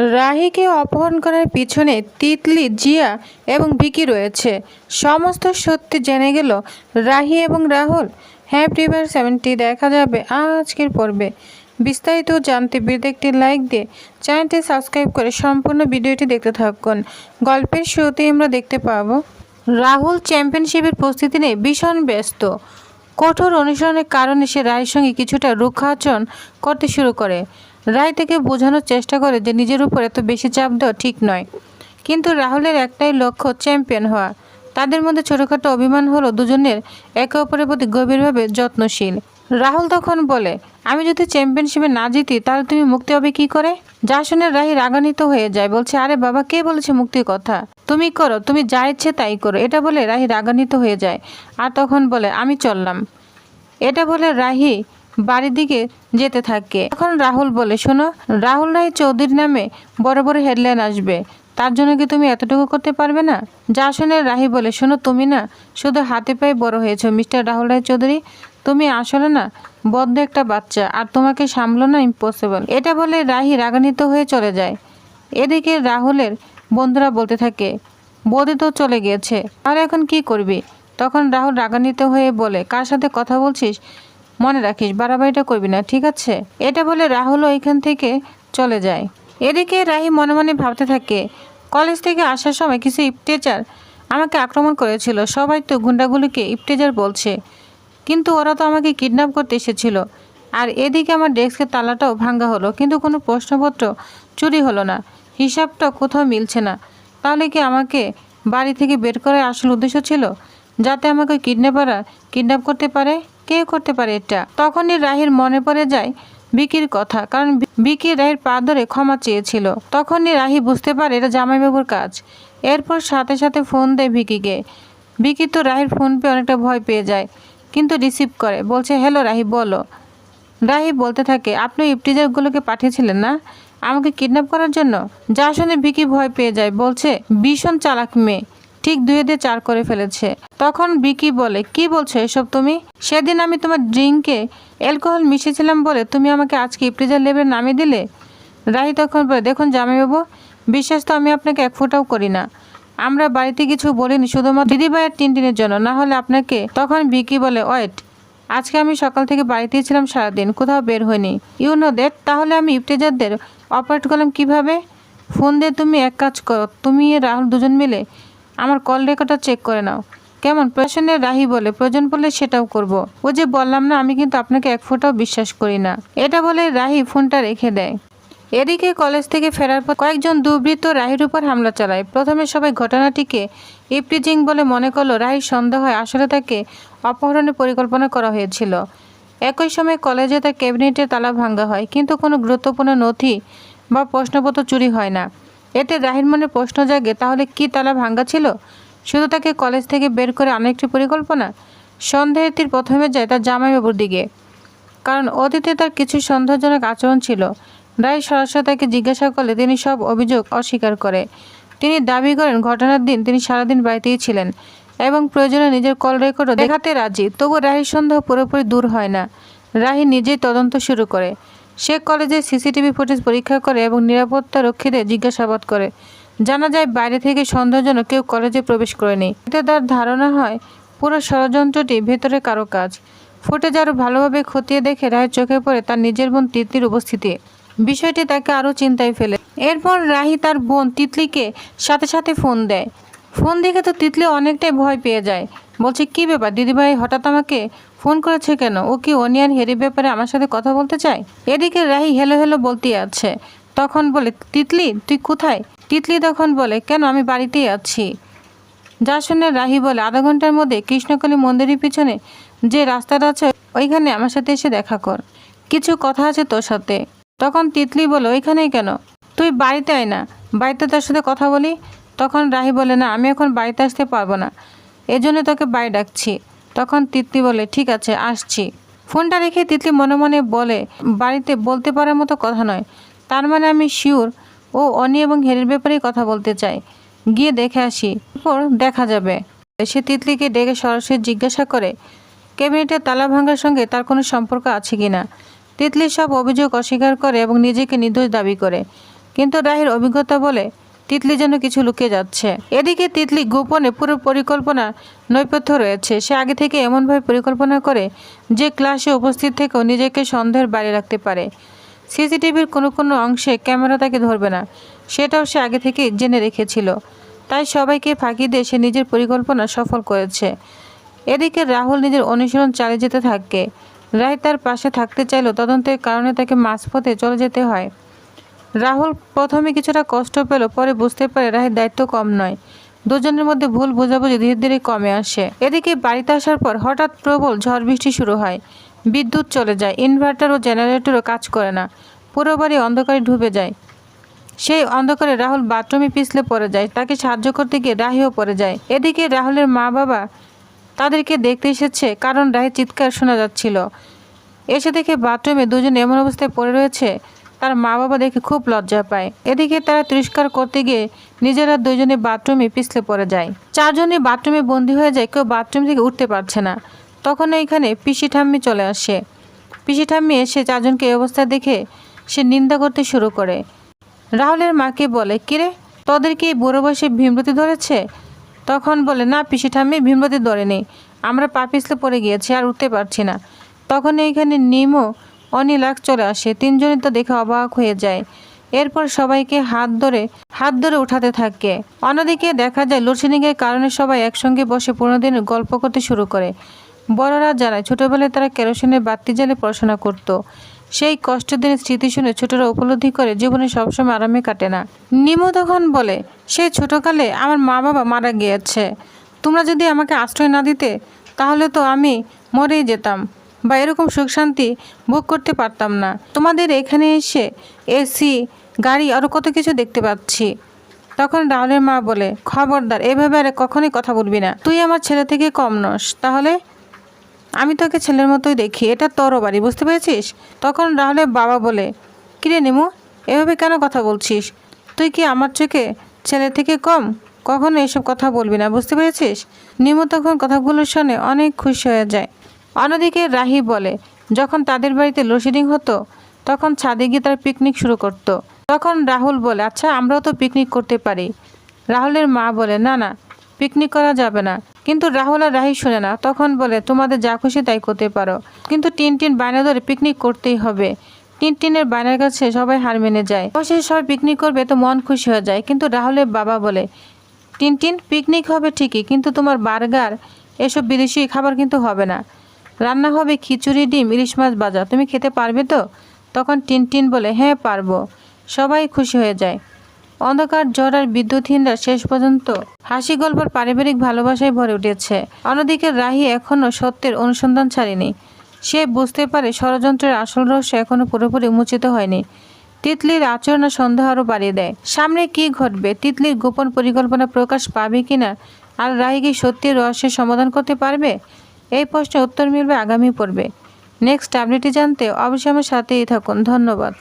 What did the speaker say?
রাহিকে অপহরণ করার পিছনে তিতলি, জিয়া এবং ভিকি রয়েছে। সমস্ত সত্যি জেনে গেল রাহি এবং রাহুল। হ্যাপি এভার 70 দেখা যাবে আজকের পর্বে। বিস্তারিত জানতে ভিডিওতে একটি লাইক দিয়ে চ্যানেলটি সাবস্ক্রাইব করে সম্পূর্ণ ভিডিওটি দেখতে থাকুন। গল্পের শুরুতেই আমরা দেখতে পাবো রাহুল চ্যাম্পিয়নশিপের প্রস্তুতি নিয়ে ভীষণ ব্যস্ত। কঠোর অনুসরণের কারণে সে রায়ের সঙ্গে কিছুটা রুক্ষ আচরণ করতে শুরু করে। রায় থেকে বোঝানোর চেষ্টা করে যে নিজের উপর এত বেশি চাপ দেওয়া ঠিক নয়। কিন্তু রাহুলের একটাই লক্ষ্য, চ্যাম্পিয়ন হওয়া। তাদের মধ্যে ছোটোখাটো অভিমান হলো দুজনের একে অপরের প্রতি গভীরভাবে যত্নশীল। রাহুল তখন বলে, আমি যদি চ্যাম্পিয়নশিপে না জিতি তাহলে তুমি মুক্তি হবে কি করে? যা শুনে রাহি রাগান্বিত হয়ে যায়, বলছে, আরে বাবা, কে বলেছে মুক্তির কথা? তুমি করো, তুমি যা ইচ্ছে তাই করো। এটা বলে রাহি রাগান্বিত হয়ে যায় আর তখন বলে, আমি চললাম। এটা বলে রাহি বাড়ির দিকে যেতে থাকে। তখন রাহুল বলে, শোনো, রাহুল রায় চৌধুরী নামে বড় বড় হেডলাইন আসবে, তার জন্য কি তুমি এতটুকু করতে পারবে না? যা শুনে রাহি বলে, শোনো, তুমি না শুধু হাতে পায়ে বড় হয়েছো মিস্টার রাহুল রায় চৌধুরী, তুমি আসলে না বদ্ধ একটা বাচ্চা, আর তোমাকে সামলানো ইম্পসিবল। এটা বলে রাহি রাগান্বিত হয়ে চলে যায়। এদিকে রাহুলের বন্ধুরা বলতে থাকে, বৌদি তো চলে গিয়েছে, তাহলে এখন কি করবি? তখন রাহুল রাগান্বিত হয়ে বলে, কার সাথে কথা বলছিস মনে রাখিস, বাড়াবাড়িটা করবি না, ঠিক আছে? এটা বলে রাহুলও এখান থেকে চলে যায়। এদিকে রাহি মনে মনে ভাবতে থাকে, কলেজ থেকে আসার সময় কিছু ইফতেজার আমাকে আক্রমণ করেছিল। সবাই তো গুন্ডাগুলিকে ইফতেজার বলছে, কিন্তু ওরা তো আমাকে কিডন্যাপ করতে এসেছিল। আর এদিকে আমার ডেস্কের তালাটাও ভাঙা হলো, কিন্তু কোনো প্রশ্নপত্র চুরি হলো না। হিসাবটা কোথাও মিলছে না। তাহলে কি আমাকে বাড়ি থেকে বের করার আসল উদ্দেশ্য ছিল, যাতে আমাকে কিডন্যাপাররা কিডন্যাপ করতে পারে? কে করতে পারে এটা? তখনই রাহির মনে পড়ে যায় বিকির কথা, কারণ বিকি রাহির পা ধরে ক্ষমা চেয়েছিল। তখনই রাহি বুঝতে পারে এটা জামাইবাবুর কাজ। এরপর সাথে সাথে ফোন দেয় ভিকিকে। ভিকি তো রাহির ফোন পেয়ে অনেকটা ভয় পেয়ে যায়, কিন্তু রিসিভ করে, বলছে, হ্যালো রাহি, বলো। রাহি বলতে থাকে, আপনি ইফতিজারগুলোকে পাঠিয়েছিলেন না আমাকে কিডন্যাপ করার জন্য? যা শুনে ভিকি ভয় পেয়ে যায়, বলছে, ভীষণ চালাক মেয়ে, ঠিক 2 দিয়ে 4 করে ফেলেছে। তখন ভিকি বলে, কি বলছো এসব তুমি? সেদিন আমি তোমার ড্রিঙ্কে অ্যালকোহল মিশিয়েছিলাম বলে তুমি আমাকে আজকে ইফতিজার লেভেলে নামিয়ে দিলে? রাহি তখন বলে, দেখুন জামাইবাবু, বিশ্বাস তো আমি আপনাকে এক ফোঁটাও করি না। আমরা বাড়িতে কিছু বলিনি, শুধুমাত্র দিদিভাই আর টিনটিনের জন্য, না হলে আপনাকে। তখন ভিকি বলে, ওয়েট, আজকে আমি সকাল থেকে বাড়িতেই ছিলাম সারাদিন, কোথাও বের হয়নি। You know that. তাহলে আমি ইফতেজারদের অপারেট করলাম কিভাবে? ফোন দিয়ে তুমি এক কাজ করো, তুমি রাহুল দুজন মিলে আমার কল রেকর্ডটা চেক করে নাও, কেমন? প্রয়োজনে রাহি বলে, প্রয়োজন পড়লে সেটাও করব। ও যে বললাম না, আমি কিন্তু আপনাকে এক ফোঁটাও বিশ্বাস করি না। এটা বলে রাহি ফোনটা রেখে দেয়। এদিকে কলেজ থেকে ফেরার পর কয়েকজন দুর্বৃত্ত রাহির উপর হামলা চালায়। প্রথমে সবাই ঘটনাটিকে ইফটিজিং বলে মনে করলো। রাহির সন্দেহ হয় আসলে তাকে অপহরণের পরিকল্পনা করা হয়েছিল। একই সময় কলেজে তার ক্যাবিনেটের তালা ভাঙা হয়, কিন্তু কোনো গুরুত্বপূর্ণ নথি বা প্রশ্নপত্র চুরি হয় না। এতে রাহির মনে প্রশ্ন জাগে, তাহলে কি তালা ভাঙা ছিল শুধু তাকে কলেজ থেকে বের করে আরেকটি পরিকল্পনা? সন্দেহের তীর প্রথমে যায় তার জামাইবাবুর দিকে, কারণ অতীতে তার কিছু সন্দেহজনক আচরণ ছিল। রায় সরাসরি তাকে জিজ্ঞাসা করলে তিনি সব অভিযোগ অস্বীকার করে। তিনি দাবি করেন ঘটনার দিন তিনি সারাদিন বাড়িতেই ছিলেন এবং প্রয়োজনে নিজের কল রেকর্ডও দেখাতে রাজি। তবু রাহির সন্দেহ পুরোপুরি দূর হয় না। রাহি নিজেই তদন্ত শুরু করে। সে কলেজের সিসিটিভি ফুটেজ পরীক্ষা করে এবং নিরাপত্তা রক্ষীদের জিজ্ঞাসাবাদ করে। জানা যায় বাইরে থেকে সন্দেহজনক কেউ কলেজে প্রবেশ করেনি। এতে তার ধারণা হয় পুরো ষড়যন্ত্রটি ভেতরে কারো কাজ। ফুটেজ আরও ভালোভাবে খতিয়ে দেখে রাহের চোখে পড়ে তার নিজের বোন তিতলির উপস্থিতি। বিষয়টি তাকে আরও চিন্তায় ফেলে। এরপর রাহি তার বোন তিতলিকে সাথে সাথে ফোন দেয়। ফোন দেখে তো তিতলি অনেকটাই ভয় পেয়ে যায়, বলছে, কি ব্যাপার দিদিভাই, হঠাৎ আমাকে ফোন করেছে কেন? ও কি অনিয়ান হেরির ব্যাপারে আমার সাথে কথা বলতে চায়? এদিকে রাহি হেলো হেলো বলতেই আছে। তখন বলে, তিতলি তুই কোথায়? তিতলি তখন বলে, কেন, আমি বাড়িতেই আছি। যা শুনে রাহি বলে, আধা ঘন্টার মধ্যে কৃষ্ণকালী মন্দিরের পিছনে যে রাস্তাটা আছে ওইখানে আমার সাথে এসে দেখা কর, কিছু কথা আছে তোর সাথে। তখন তিতলি বলে, ওইখানেই কেন? তুই বাড়িতে আয় না, বাড়িতে তোর সাথে কথা বলি। তখন রাহি বলে, না, আমি এখন বাড়িতে আসতে পারবো না, এজন্য তোকে বাড়ি ডাকছি। তখন তিতলি বলে, ঠিক আছে, আসছি। ফোনটা রেখে তিতলি মনে মনে বলে, বাড়িতে বলতে পারার মতো কথা নয়, তার মানে আমি শিওর ও অনি এবং হেরির ব্যাপারেই কথা বলতে চাই, গিয়ে দেখে আসি, তারপর দেখা যাবে। সে তিতলিকে ডেকে সরাসরি জিজ্ঞাসা করে ক্যাবিনেটের তালা ভাঙার সঙ্গে তার কোনো সম্পর্ক আছে কিনা। তিতলি সব অভিযোগ অস্বীকার করে এবং নিজেকে নির্দোষ দাবি করে। কিন্তু রাহির অভিজ্ঞতা বলে তিতলি যেন কিছু লুকিয়ে যাচ্ছে। এদিকে তিতলি গোপনে পুরো পরিকল্পনা নৈপথ্য রয়েছে। সে আগে থেকে এমনভাবে পরিকল্পনা করে যে ক্লাসে উপস্থিত থেকেও নিজেকে সন্দেহের বাইরে রাখতে পারে। সিসিটিভির কোনো অংশে ক্যামেরা তাকে ধরবে না, সেটাও সে আগে থেকেই জেনে রেখেছিল। তাই সবাইকে ফাঁকি দিয়ে সে নিজের পরিকল্পনা সফল করেছে। এদিকে রাহুল নিজের অনুসরণ চালিয়ে যেতে থাকে। রাহি তার পাশে থাকতে চাইলেও তদন্তের কারণে তাকে মাঝপথে চলে যেতে হয়। রাহুল প্রথমে কিছুটা কষ্ট পেল, পরে বুঝতে পারে রাহির দায়িত্ব কম নয়। দুজনের মধ্যে ভুল বোঝাবুঝি ধীরে ধীরে কমে আসে। এদিকে বাড়িতে আসার পর হঠাৎ প্রবল ঝড় বৃষ্টি শুরু হয়। বিদ্যুৎ চলে যায়, ইনভার্টার ও জেনারেটরও কাজ করে না। পুরো বাড়ি অন্ধকারে ডুবে যায়। সেই অন্ধকারে রাহুল বাথরুমে পিছলে পড়ে যায়। তাকে সাহায্য করতে গিয়ে রাহিও পড়ে যায়। এদিকে রাহুলের মা বাবা তাদেরকে দেখতে এসেছে, কারণ রাহির চিৎকার শোনা যাচ্ছিল। এসে দেখে বাথরুমে দুজন এমন অবস্থায় পড়ে রয়েছে, তার মা বাবা দেখে খুব লজ্জা পায়। এদিকে তারা তিরস্কার করতে গিয়ে নিজেরা দুজনে বাথরুমে পিছলে পড়ে যায়। চারজনই বাথরুমে বন্দী হয়ে যায়, কেউ বাথরুম থেকে উঠতে পারছে না। তখন এইখানে পিসি ঠাম্মি চলে আসে। পিসি ঠাম্মি এসে চারজনকে এই অবস্থা দেখে সে নিন্দা করতে শুরু করে। রাহুলের মাকে বলে, কিরে তোদের কি বুড়ো বয়সে ভীমরতি ধরেছে? তখন বলে, না পিসি ঠাম্মি, ভীমরতি ধরেনি, আমরা পা পিছলে পড়ে গিয়েছি, আর উঠতে পারছি না। তখন এইখানে নিমো অনিলাক চলে আসে। তিনজনই তো দেখে অবাক হয়ে যায়। এরপর সবাইকে হাত ধরে উঠাতে থাকে। অন্যদিকে দেখা যায় লোডশেডিংয়ের কারণে সবাই একসঙ্গে বসে পুরোনো দিনের গল্প করতে শুরু করে। বড়রা জানায় ছোটবেলায় তারা কেরোসিনের বাতি জ্বালে পড়াশোনা করত। সেই কষ্টের দিনের স্মৃতি শুনে ছোটরা উপলব্ধি করে জীবনে সবসময় আরামে কাটে না। নিমো তখন বলে, সেই ছোটকালে আমার মা বাবা মারা গিয়েছে। তোমরা যদি আমাকে আশ্রয় না দিতে তাহলে তো আমি মরেই যেতাম, বা এরকম সুখ শান্তি ভোগ করতে পারতাম না। তোমাদের এখানে এসে এসি, গাড়ি, আরও কত কিছু দেখতে পাচ্ছি। তখন রাহুলের মা বলে, খবরদার, এভাবে আর কখনোই কথা বলবি না। তুই আমার ছেলে থেকে কম নস, তাহলে আমি তোকে ছেলের মতোই দেখি। এটা তোরও বাড়ি, বুঝতে পেরেছিস? তখন রাহুলের বাবা বলে, কিরে নিমু, এভাবে কেন কথা বলছিস? তুই কি আমার চোখে ছেলে থেকে কম? কখনো এসব কথা বলবি না, বুঝতে পেরেছিস? নিমু তখন কথাগুলো শুনে অনেক খুশি হয়ে যায়। অন্যদিকে রাহি বলে, যখন তাদের বাড়িতে লোডশেডিং হতো তখন ছাদে গিয়ে তারা পিকনিক শুরু করত। তখন রাহুল বলে, আচ্ছা আমরাও তো পিকনিক করতে পারি। রাহুলের মা বলে, না না, পিকনিক করা যাবে না। কিন্তু রাহুল আর রাহি শুনে না। তখন বলে, তোমাদের যা খুশি তাই করতে পারো, কিন্তু টিনটিন বায়না ধরে পিকনিক করতেই হবে। টিনটিনের বায়নার কাছে সবাই হার মেনে যায়। অবশেষে সবাই পিকনিক করবে তো মন খুশি হয়ে যায়। কিন্তু রাহুলের বাবা বলে, টিনটিন, পিকনিক হবে ঠিকই, কিন্তু তোমার বার্গার এসব বিদেশি খাবার কিন্তু হবে না। রান্না হবে খিচুড়ি, ডিম, ইলিশ মাছ ভাজা। তুমি খেতে পারবে তো? তখন টিনটিন বলে, হ্যাঁ পারবো। সবাই খুশি হয়ে যায়। অন্ধকার, ঝড় আর বিদ্যুৎহীনরা শেষ পর্যন্ত হাসি গল্পের পারিবারিক ভালোবাসায় ভরে উঠেছে। অন্যদিকে রাহি এখনও সত্যের অনুসন্ধান ছাড়েনি। সে বুঝতে পারে ষড়যন্ত্রের আসল রহস্য এখনও পুরোপুরি উন্মোচিত হয়নি। তিতলির আচরণ সন্দেহ আরও বাড়িয়ে দেয়। সামনে কি ঘটবে? তিতলির গোপন পরিকল্পনা প্রকাশ পাবে কিনা, আর রাহি কি সত্যির রহস্যের সমাধান করতে পারবে? এই প্রশ্নের উত্তর মিলবে আগামী পর্বে। নেক্সট আপডেটটি জানতে অবশ্যই আমার সাথেই থাকুন। ধন্যবাদ।